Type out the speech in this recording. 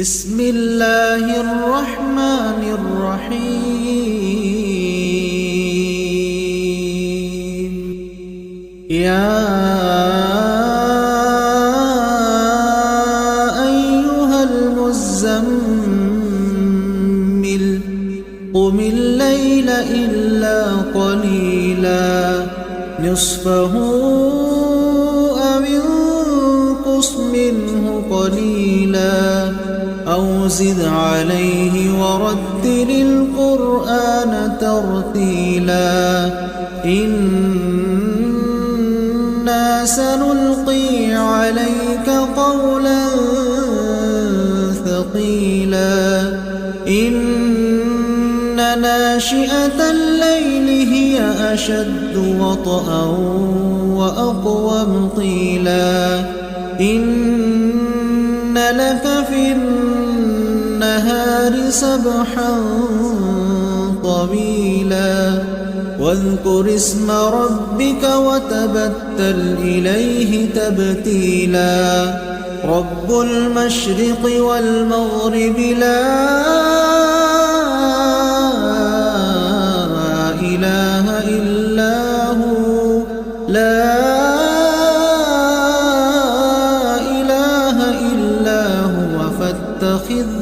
بسم الله الرحمن الرحيم. يا أيها المزمل قم الليل إلا قليلا نصفه أو انقص منه قليلا أو زد عليه ورتل القرآن ترتيلا إنا سنلقي عليك قولا ثقيلا إن ناشئة الليل هي أشد وطئا وأقوم قيلا إن لك في النهار سبحا طويلا واذكر اسم ربك وتبتل إليه تبتيلا رب المشرق والمغرب لا إله إلا هو لا إله إلا هو فاتخذه